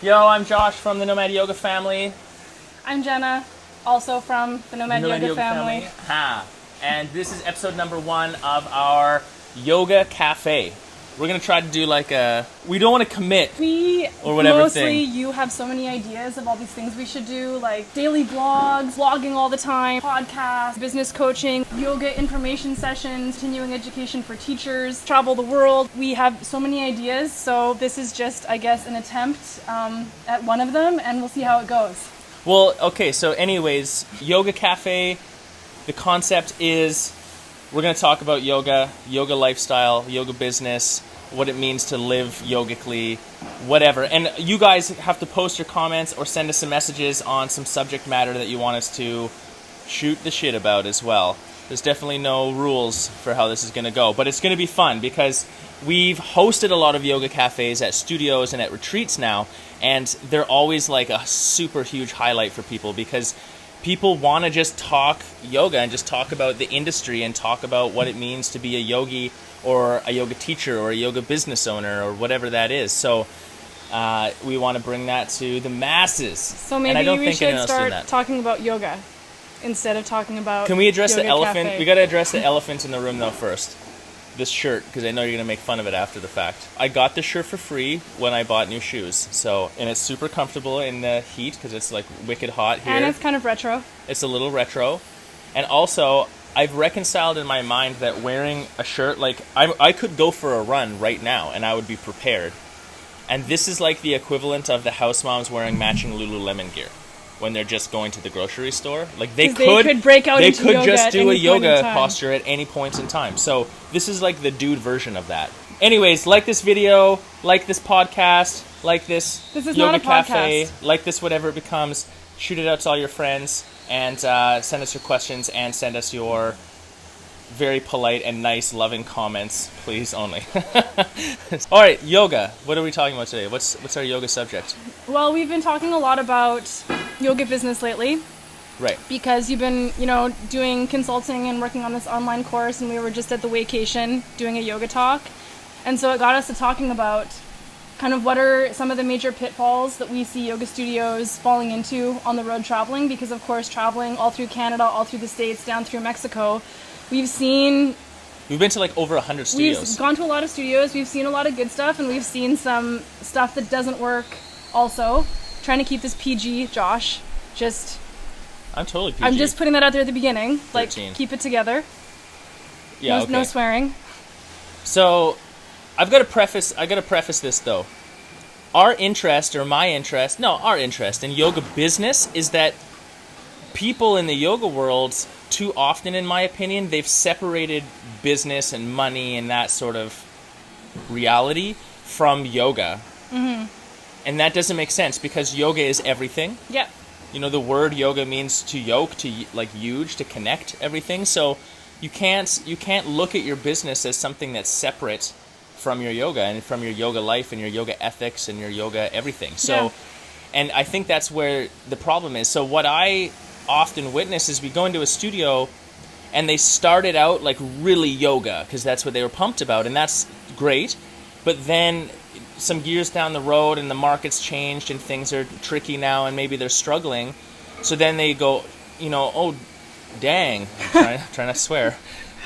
Yo, I'm Josh from the Nomad Yoga Family. I'm Jenna, also from the Nomad Yoga Family. And this is episode number 1 of our yoga cafe. We're going to try to do we don't want to commit or whatever mostly, thing. You have so many ideas of all these things we should do, like daily vlogs, vlogging all the time, podcasts, business coaching, yoga information sessions, continuing education for teachers, travel the world. We have so many ideas, so this is just, I guess, an attempt at one of them, and we'll see how it goes. Well, okay, so anyways, yoga cafe, the concept is we're going to talk about yoga lifestyle, yoga business, what it means to live yogically, whatever. And you guys have to post your comments or send us some messages on some subject matter that you want us to shoot the shit about as well. There's definitely no rules for how this is going to go, but it's going to be fun because we've hosted a lot of yoga cafes at studios and at retreats now, and they're always like a super huge highlight for people because people want to just talk yoga and just talk about the industry and talk about what it means to be a yogi or a yoga teacher or a yoga business owner or whatever that is. So we want to bring that to the masses. So maybe we should start talking about yoga instead of talking about Can we address yoga the elephant? cafe. We got to address the elephant in the room though first. This shirt, because I know you're going to make fun of it after the fact. I got this shirt for free when I bought new shoes. And it's super comfortable in the heat because it's like wicked hot here. And it's kind of retro. It's a little retro. And also, I've reconciled in my mind that wearing a shirt, I could go for a run right now and I would be prepared. And this is like the equivalent of the house moms wearing matching Lululemon gear when they're just going to the grocery store. Like they could break out into yoga just at do a any point in yoga time. posture at any point in time. So this is like the dude version of that. Anyways, like this video, like this podcast, like this is yoga not a cafe, podcast. like this whatever it becomes. Shoot it out to all your friends and send us your questions and send us your very polite and nice, loving comments, please only. All right, yoga. What are we talking about today? What's our yoga subject? Well, we've been talking a lot about yoga business lately. Right. Because you've been, doing consulting and working on this online course, and we were just at the vacation doing a yoga talk. And so it got us to talking about kind of what are some of the major pitfalls that we see yoga studios falling into on the road traveling, because of course traveling all through Canada, all through the States, down through Mexico, we've been to over 100 studios. We've gone to a lot of studios, we've seen a lot of good stuff, and we've seen some stuff that doesn't work also. Trying to keep this PG, Josh. I'm totally PG. I'm just putting that out there at the beginning. 13. Keep it together. Yeah, okay. No swearing. So, I got to preface this though. Our interest in yoga business is that people in the yoga world, too often in my opinion, they've separated business and money and that sort of reality from yoga. Mm-hmm. And that doesn't make sense because yoga is everything. Yeah. The word yoga means to yoke, to huge, to connect everything. So you can't look at your business as something that's separate from your yoga and from your yoga life and your yoga ethics and your yoga everything. So, yeah. And I think that's where the problem is. So what I often witness is we go into a studio and they started out like really yoga because that's what they were pumped about, and that's great. But then some years down the road and the market's changed and things are tricky now and maybe they're struggling. So then they go, oh, dang, I'm trying not to swear.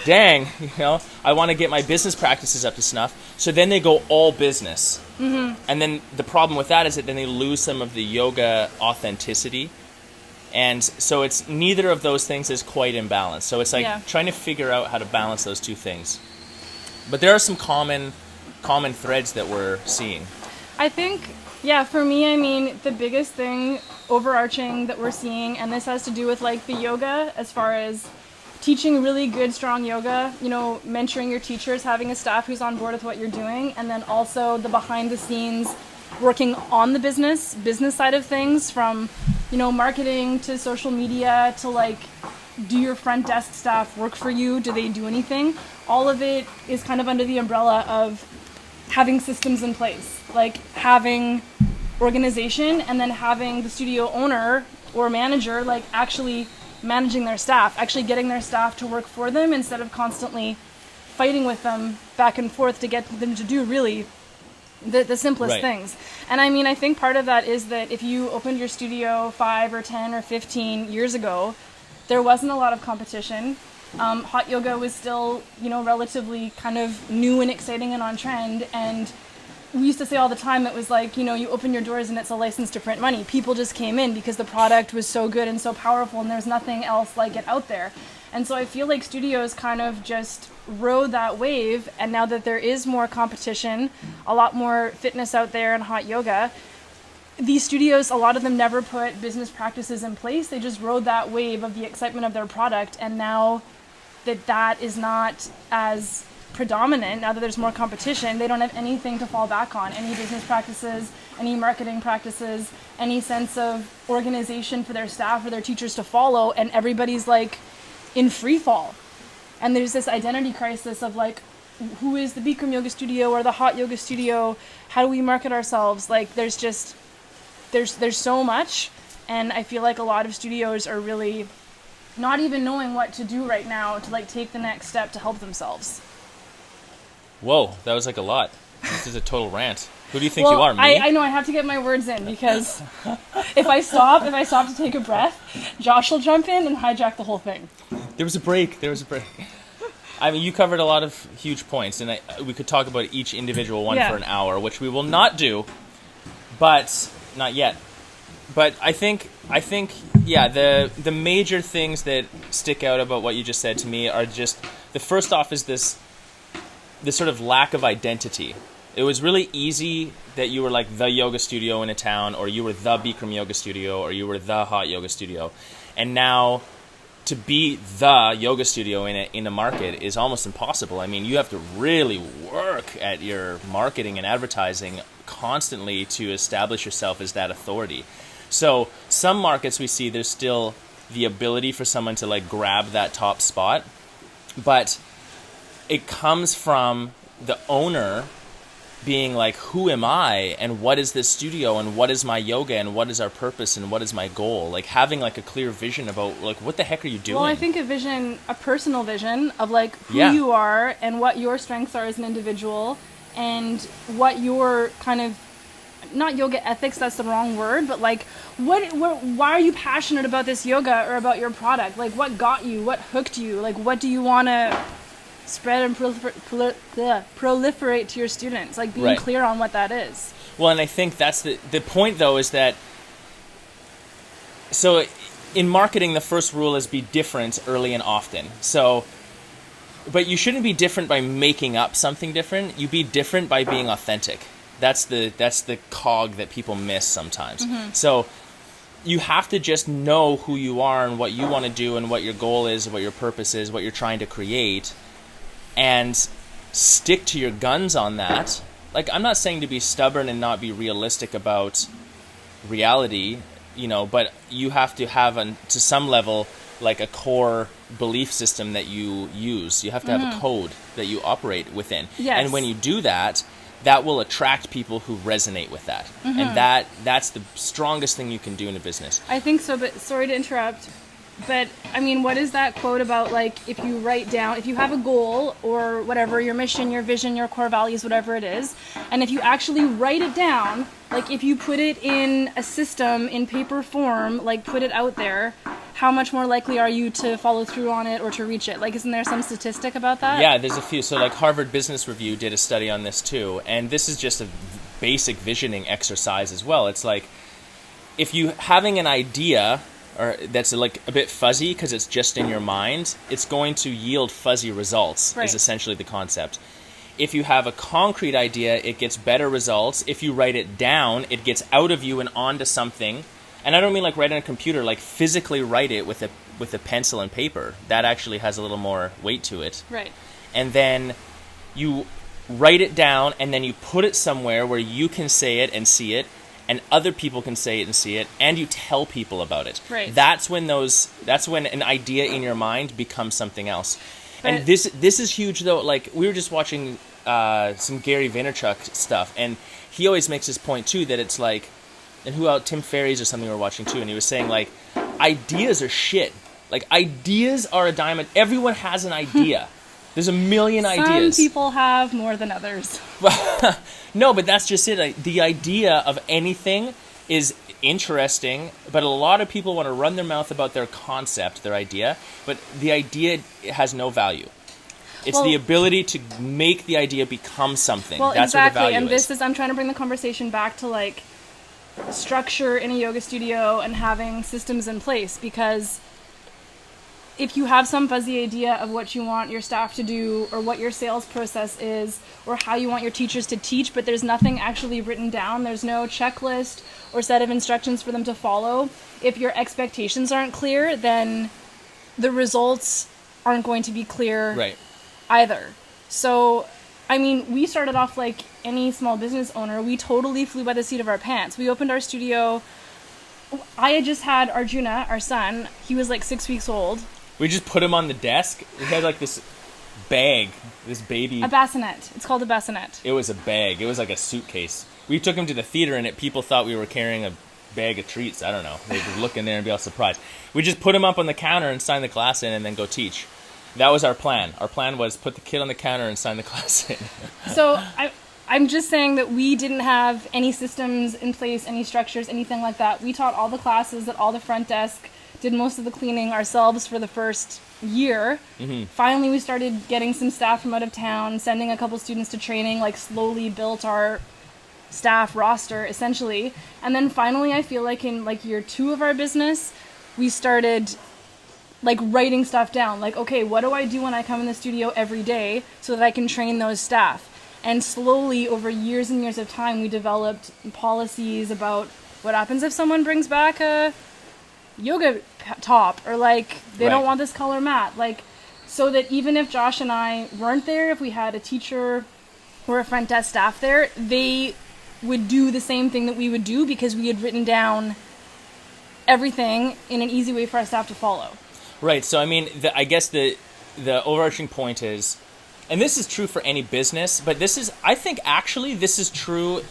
Dang, I want to get my business practices up to snuff. So then they go all business. Mm-hmm. And then the problem with that is that then they lose some of the yoga authenticity. And so it's neither of those things is quite in balance. So it's trying to figure out how to balance those two things. But there are some common threads that we're seeing. I think, for me, the biggest thing overarching that we're seeing, and this has to do with the yoga as far as teaching really good, strong yoga, mentoring your teachers, having a staff who's on board with what you're doing, and then also the behind the scenes working on the business side of things, from, marketing to social media to do your front desk staff work for you? Do they do anything? All of it is kind of under the umbrella of having systems in place, having organization, and then having the studio owner or manager actually managing their staff, actually getting their staff to work for them instead of constantly fighting with them back and forth to get them to do really the simplest Right. things. And I mean, I think part of that is that if you opened your studio 5 or 10 or 15 years ago, there wasn't a lot of competition. Hot yoga was still, relatively kind of new and exciting and on trend. And we used to say all the time, it was like, you open your doors and it's a license to print money. People just came in because the product was so good and so powerful and there's nothing else like it out there. And so I feel like studios kind of just rode that wave, and now that there is more competition, a lot more fitness out there and hot yoga, these studios, a lot of them never put business practices in place. They just rode that wave of the excitement of their product, and now that is not as predominant, now that there's more competition, they don't have anything to fall back on, any business practices, any marketing practices, any sense of organization for their staff or their teachers to follow, and everybody's like in free fall. And there's this identity crisis of like, who is the Bikram yoga studio or the hot yoga studio? How do we market ourselves? Like there's so much, and I feel like a lot of studios are really not even knowing what to do right now to like take the next step to help themselves. Whoa, that was like a lot. This is a total rant. Who do you think you are, me? I know I have to get my words in, because if I stop to take a breath, Josh will jump in and hijack the whole thing. There was a break. I mean, you covered a lot of huge points, and we could talk about each individual one for an hour, which we will not do, but not yet. But I think, yeah, the major things that stick out about what you just said to me are just, the first off is this sort of lack of identity. It was really easy that you were like the yoga studio in a town, or you were the Bikram yoga studio, or you were the hot yoga studio, and now to be the yoga studio in a market is almost impossible. I mean, you have to really work at your marketing and advertising constantly to establish yourself as that authority. So some markets we see there's still the ability for someone to like grab that top spot, but it comes from the owner being like, who am I, and what is this studio, and what is my yoga, and what is our purpose, and what is my goal? Like having like a clear vision about like, what the heck are you doing? Well, I think a personal vision of like who you are and what your strengths are as an individual, and what your kind of, not yoga ethics, that's the wrong word, but like why are you passionate about this yoga or about your product? Like what got you, what hooked you, like what do you want to spread and proliferate to your students, like being clear on what that is. Well, and I think that's the point though, is that, so in marketing the first rule is be different early and often. So, but you shouldn't be different by making up something different. You be different by being authentic. That's the cog that people miss sometimes. Mm-hmm. So you have to just know who you are and what you want to do and what your goal is, what your purpose is, what you're trying to create, and stick to your guns on that. Like, I'm not saying to be stubborn and not be realistic about reality, but you have to have, to some level, like a core belief system that you use. You have to have a code that you operate within. Yes. And when you do that, that will attract people who resonate with that. Mm-hmm. And that's the strongest thing you can do in a business. I think so, but sorry to interrupt. But, I mean, what is that quote about, like, if you write down, if you have a goal or whatever, your mission, your vision, your core values, whatever it is, and if you actually write it down, like, if you put it in a system, in paper form, like, put it out there, how much more likely are you to follow through on it or to reach it? Like, isn't there some statistic about that? Yeah, there's a few. So, like, Harvard Business Review did a study on this, too, and this is just a basic visioning exercise as well. It's like, if you having an idea, or that's like a bit fuzzy because it's just in your mind, it's going to yield fuzzy results, is essentially the concept. If you have a concrete idea, it gets better results. If you write it down, it gets out of you and onto something. And I don't mean like write on a computer, like physically write it with a pencil and paper. That actually has a little more weight to it. Right. And then you write it down, and then you put it somewhere where you can say it and see it, and other people can say it and see it, and you tell people about it. Right. That's when an idea in your mind becomes something else. But and this is huge though. Like, we were just watching some Gary Vaynerchuk stuff, and he always makes this point too, that it's like, and Tim Ferriss or something we were watching too, and he was saying like, ideas are shit. Like, ideas are a diamond. Everyone has an idea. There's a million ideas. Some people have more than others. No, but that's just it. The idea of anything is interesting, but a lot of people want to run their mouth about their concept, their idea, but the idea has no value. It's the ability to make the idea become something. Well, that's exactly. Where the value and this is I'm trying to bring the conversation back to like structure in a yoga studio and having systems in place, because if you have some fuzzy idea of what you want your staff to do or what your sales process is or how you want your teachers to teach, but there's nothing actually written down, there's no checklist or set of instructions for them to follow, if your expectations aren't clear, then the results aren't going to be clear either. So, I mean, we started off like any small business owner. We totally flew by the seat of our pants. We opened our studio. I had just had Arjuna, our son. He was like 6 weeks old. We just put him on the desk. We had like this bag, this baby. A bassinet. It's called a bassinet. It was a bag. It was like a suitcase. We took him to the theater and people thought we were carrying a bag of treats. I don't know. They would look in there and be all surprised. We just put him up on the counter and sign the class in and then go teach. That was our plan. Our plan was put the kid on the counter and sign the class in. So I'm just saying that we didn't have any systems in place, any structures, anything like that. We taught all the classes at all the front desk, did most of the cleaning ourselves for the first year. Mm-hmm. Finally, we started getting some staff from out of town, sending a couple students to training, like slowly built our staff roster, essentially. And then finally, I feel like in like year 2 of our business, we started like writing stuff down. Like, okay, what do I do when I come in the studio every day so that I can train those staff? And slowly, over years and years of time, we developed policies about what happens if someone brings back a yoga top, or like they don't want this color mat, like, so that even if Josh and I weren't there, if we had a teacher or a front desk staff there, they would do the same thing that we would do because we had written down everything in an easy way for our staff to follow. Right. So I mean, I guess the overarching point is, and this is true for any business, but I think actually this is true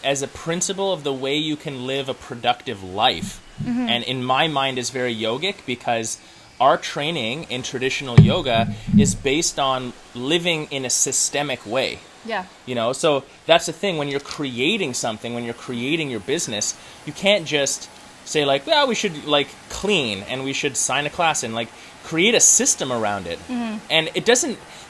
as a principle of the way you can live a productive life. Mm-hmm. And in my mind is very yogic, because our training in traditional yoga is based on living in a systemic way. Yeah. You know, so that's the thing. When you're creating something, when you're creating your business, you can't just say like, well, we should like clean and we should sign a class and like create a system around it. Mm-hmm. And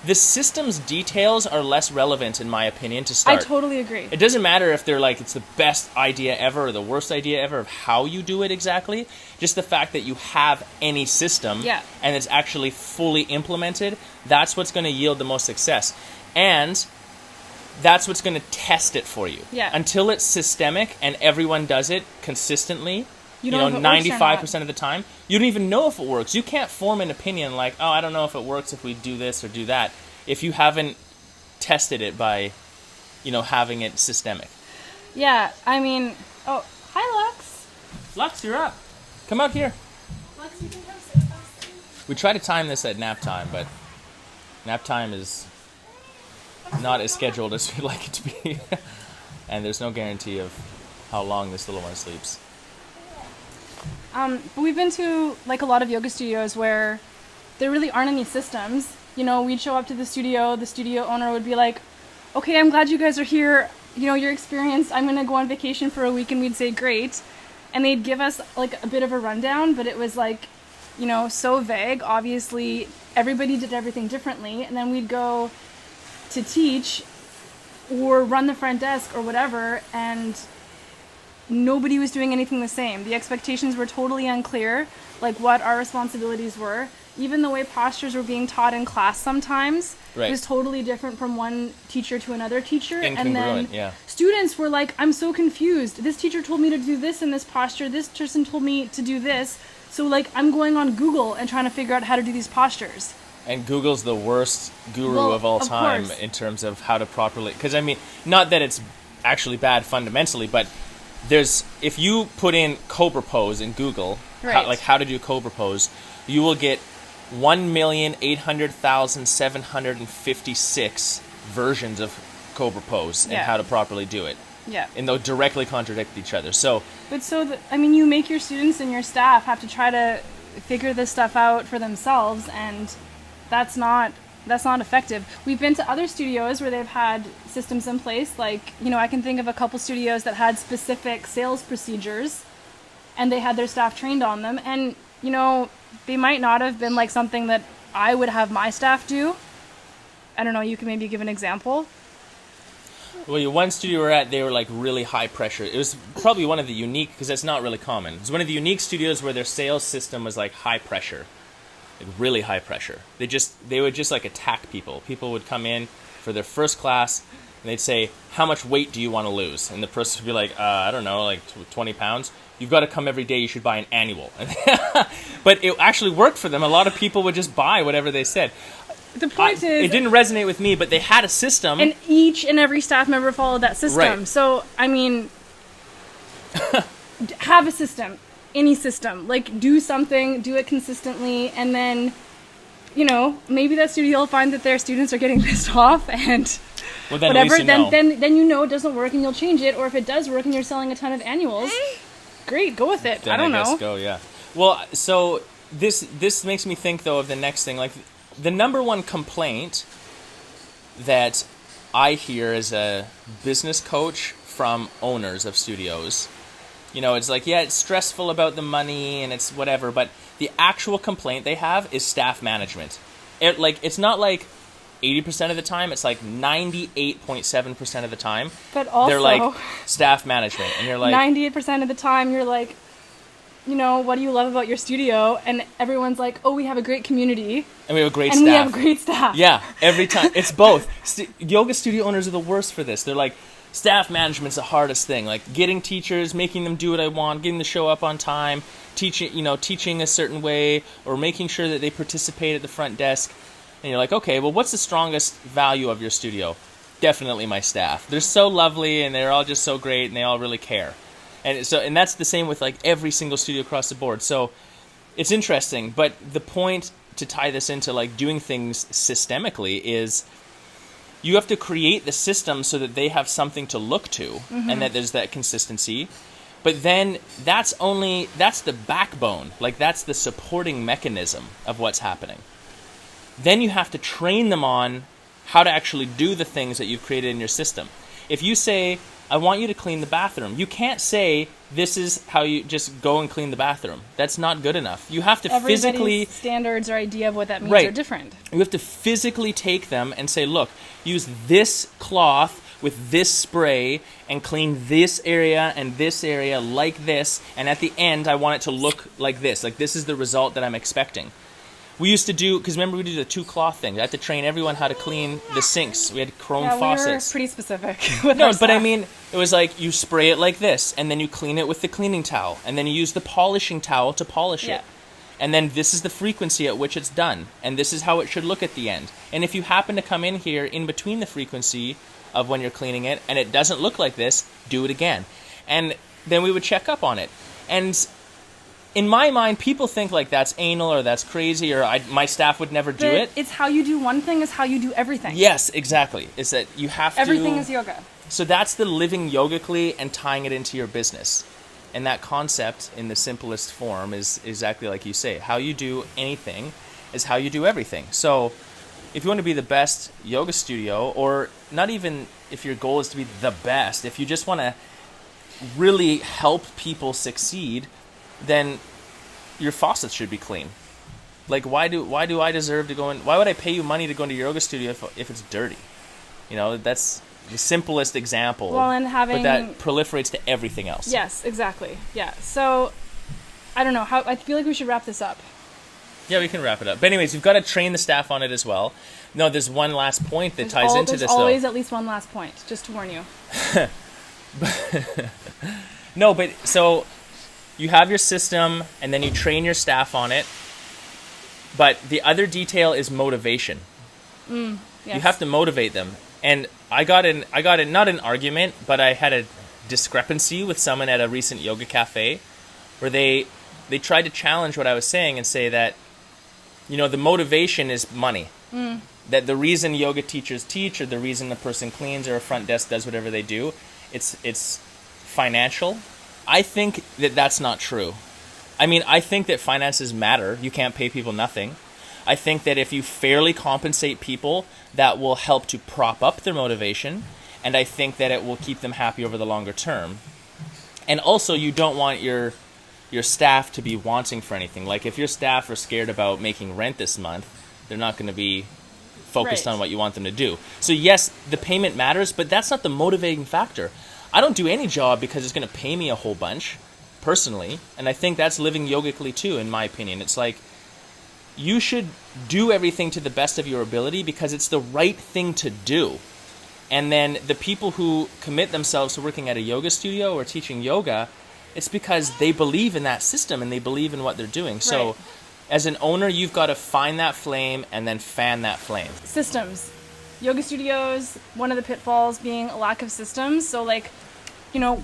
the system's details are less relevant in my opinion to start. I totally agree. It doesn't matter if they're like, it's the best idea ever or the worst idea ever of how you do it exactly. Just the fact that you have any system and it's actually fully implemented, that's what's going to yield the most success. And that's what's going to test it for you. Yeah. Until it's systemic and everyone does it consistently, you know, 95% of the time, you don't even know if it works. You can't form an opinion like, oh, I don't know if it works if we do this or do that, if you haven't tested it by, you know, having it systemic. Yeah, I mean, oh, hi, Lux. Lux, you're up. Come out here. Lux, you can come sit with us. We try to time this at nap time, but nap time is not as scheduled as we'd like it to be. And there's no guarantee of how long this little one sleeps. But we've been to like a lot of yoga studios where there really aren't any systems. You know, we'd show up to the studio owner would be like, okay, I'm glad you guys are here. You know, you're experienced. I'm going to go on vacation for a week. And we'd say, great. And they'd give us like a bit of a rundown, but it was like, you know, so vague. Obviously, everybody did everything differently. And then we'd go to teach or run the front desk or whatever, and nobody was doing anything the same. The expectations were totally unclear, like what our responsibilities were. Even the way postures were being taught in class sometimes was totally different from one teacher to another teacher. And then students were like, I'm so confused. This teacher told me to do this in this posture. This person told me to do this. So like I'm going on Google and trying to figure out how to do these postures. And Google's the worst guru of all time in terms of how to properly... Because, I mean, not that it's actually bad fundamentally, but if you put in Cobra Pose in Google, how to do Cobra Pose, you will get 1,800,756 versions of Cobra Pose and how to properly do it. Yeah. And they'll directly contradict each other. You make your students and your staff have to try to figure this stuff out for themselves, and that's not That's not effective. We've been to other studios where they've had systems in place. Like, I can think of a couple studios that had specific sales procedures and they had their staff trained on them. And, they might not have been like something that I would have my staff do. I don't know, you can maybe give an example. Well, one studio we're at, they were like really high pressure. It was probably one of the unique, because that's not really common. It was one of the unique studios where their sales system was like high pressure, like really high pressure. They would just like attack people. People would come in for their first class and they'd say, how much weight do you want to lose? And the person would be like, I don't know, like 20 pounds. You've got to come every day. You should buy an annual. But it actually worked for them. A lot of people would just buy whatever they said. The point is... It didn't resonate with me, but they had a system. And each and every staff member followed that system. Right. So, I mean, have a system. Any system. Like, do something, do it consistently, and then, maybe that studio will find that their students are getting pissed off, and well, then whatever, at least then it doesn't work and you'll change it, or if it does work and you're selling a ton of annuals, great, go with it. Then I don't know. Go, yeah. Well, so this makes me think, though, of the next thing. Like, the number one complaint that I hear as a business coach from owners of studios, it's like, yeah, it's stressful about the money and it's whatever, but the actual complaint they have is staff management. It's not like 80% of the time, it's like 98.7% of the time. But also, they're like staff management, and you're like 98% of the time you're like, what do you love about your studio? And everyone's like, oh, we have a great community. And we have a great staff. staff. And we have great staff. Yeah, every time. It's both. Yoga studio owners are the worst for this. They're like, staff management's the hardest thing. Like, getting teachers, making them do what I want, getting them to show up on time, teaching a certain way, or making sure that they participate at the front desk. And you're like, okay, well, what's the strongest value of your studio? Definitely my staff. They're so lovely, and they're all just so great, and they all really care. And that's the same with like every single studio across the board. So it's interesting, but the point to tie this into like doing things systemically is you have to create the system so that they have something to look to, and that there's that consistency. But then that's the backbone, like that's the supporting mechanism of what's happening. Then you have to train them on how to actually do the things that you've created in your system. If you say, I want you to clean the bathroom, you can't say, this is how you just go and clean the bathroom. That's not good enough. You have to physically... standards or idea of what that means right. are different. You have to physically take them and say, look, use this cloth with this spray and clean this area and this area like this, and at the end I want it to look like this. Like, this is the result that I'm expecting. We used to do, because remember we did the 2 cloth thing. I had to train everyone how to clean the sinks. We had chrome faucets. We were pretty specific with No, our but stuff. I mean, it was like you spray it like this, and then you clean it with the cleaning towel, and then you use the polishing towel to polish it. And then this is the frequency at which it's done, and this is how it should look at the end. And if you happen to come in here in between the frequency of when you're cleaning it, and it doesn't look like this, do it again. And then we would check up on it. And in my mind, people think like that's anal or that's crazy or my staff would never do it. It's how you do one thing is how you do everything. Yes, exactly. It's that you have to... Everything is yoga. So that's the living yogically and tying it into your business. And that concept in the simplest form is exactly like you say. How you do anything is how you do everything. So if you want to be the best yoga studio, or not even if your goal is to be the best, if you just want to really help people succeed, then your faucets should be clean. Like, why do I deserve to go in? Why would I pay you money to go into your yoga studio if it's dirty? That's the simplest example. Well, and but that proliferates to everything else. Yes, exactly. Yeah. So I don't know how. I feel like we should wrap this up. Yeah, we can wrap it up. But anyways, you've got to train the staff on it as well. No, there's one last point that ties into this, though. There's always at least one last point, just to warn you. No, but so you have your system, and then you train your staff on it. But the other detail is motivation. Yes. You have to motivate them. And I got in not an argument, but I had a discrepancy with someone at a recent yoga cafe where they tried to challenge what I was saying and say that, the motivation is money. That the reason yoga teachers teach, or the reason the person cleans or a front desk does whatever they do, it's financial. I think that that's not true. I mean, I think that finances matter. You can't pay people nothing. I think that if you fairly compensate people, that will help to prop up their motivation, and I think that it will keep them happy over the longer term. And also, you don't want your staff to be wanting for anything. Like, if your staff are scared about making rent this month, they're not going to be focused on what you want them to do. So yes, the payment matters, but that's not the motivating factor. I don't do any job because it's going to pay me a whole bunch, personally, and I think that's living yogically too, in my opinion. It's like, you should do everything to the best of your ability because it's the right thing to do. And then the people who commit themselves to working at a yoga studio or teaching yoga, it's because they believe in that system and they believe in what they're doing. So Right. as an owner, you've got to find that flame and then fan that flame. Systems. Yoga studios, one of the pitfalls being a lack of systems. So like, you know,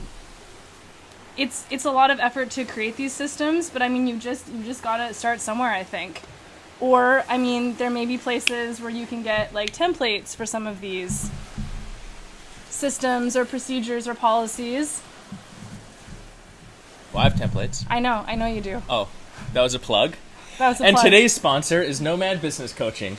it's a lot of effort to create these systems, but I mean, you just got to start somewhere, I think. Or, I mean, there may be places where you can get like templates for some of these systems or procedures or policies. Well, I have templates. I know you do. Oh, that was a plug. That was a And plug. today's sponsor is Nomad Business Coaching.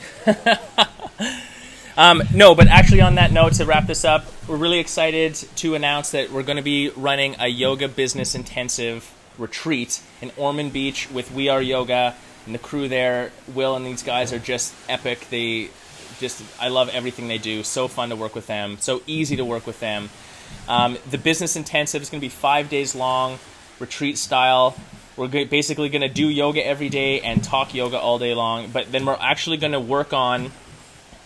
No, but actually on that note, to wrap this up, we're really excited to announce that we're going to be running a yoga business intensive retreat in Ormond Beach with We Are Yoga, and the crew there. Will and these guys are just epic. I love everything they do. So fun to work with them. So easy to work with them. The business intensive is going to be 5 days long, retreat style. We're basically going to do yoga every day and talk yoga all day long. But then we're actually going to work on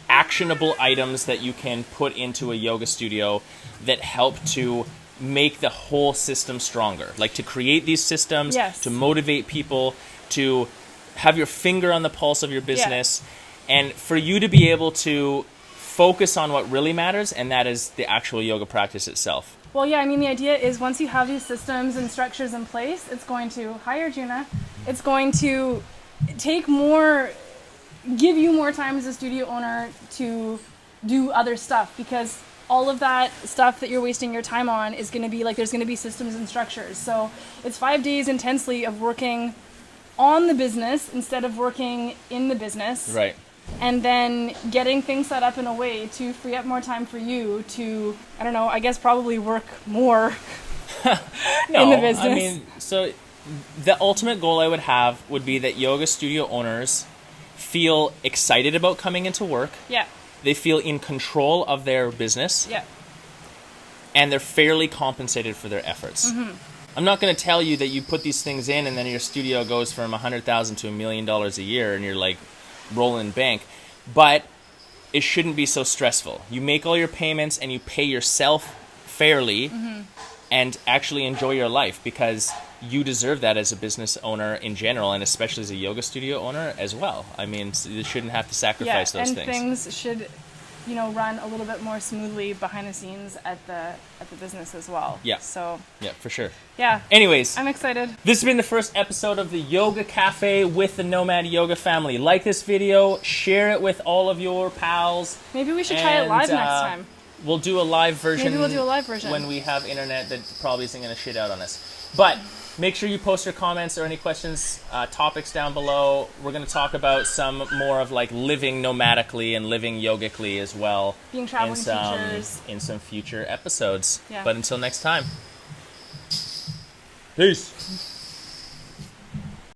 actionable items that you can put into a yoga studio that help to make the whole system stronger. Like to create these systems, Yes. to motivate people, to have your finger on the pulse of your business, and for you to be able to focus on what really matters, and that is the actual yoga practice itself. Well, yeah, I mean, the idea is once you have these systems and structures in place, it's going to, hi Arjuna, it's going to give you more time as a studio owner to do other stuff, because all of that stuff that you're wasting your time on is going to be like, there's going to be systems and structures. So it's 5 days intensely of working on the business instead of working in the business. Right. And then getting things set up in a way to free up more time for you to, I don't know, I guess probably work more in the business. I mean, so the ultimate goal I would have would be that yoga studio owners feel excited about coming into work. Yeah. They feel in control of their business. Yeah. And they're fairly compensated for their efforts. Mm-hmm. I'm not going to tell you that you put these things in and then your studio goes from $100,000 to $1 million a year and you're like rolling bank, but it shouldn't be so stressful. You make all your payments and you pay yourself fairly and actually enjoy your life, because you deserve that as a business owner in general, and especially as a yoga studio owner as well. I mean, you shouldn't have to sacrifice those and things. things should, you know, run a little bit more smoothly behind the scenes at the business as well. Yeah. So, Yeah, for sure. yeah. Anyways, I'm excited. this has been the first episode of the Yoga Cafe with the Nomad Yoga Family. Like this video, share it with all of your pals. Maybe we should try it live next time. We'll do a live version. Maybe we'll do a live version. when we have internet that probably isn't going to shit out on us. But make sure you post your comments or any questions, topics down below. We're going to talk about some more of like living nomadically and living yogically as well. Being traveling in teachers. in some future episodes. Yeah. But until next time. Peace.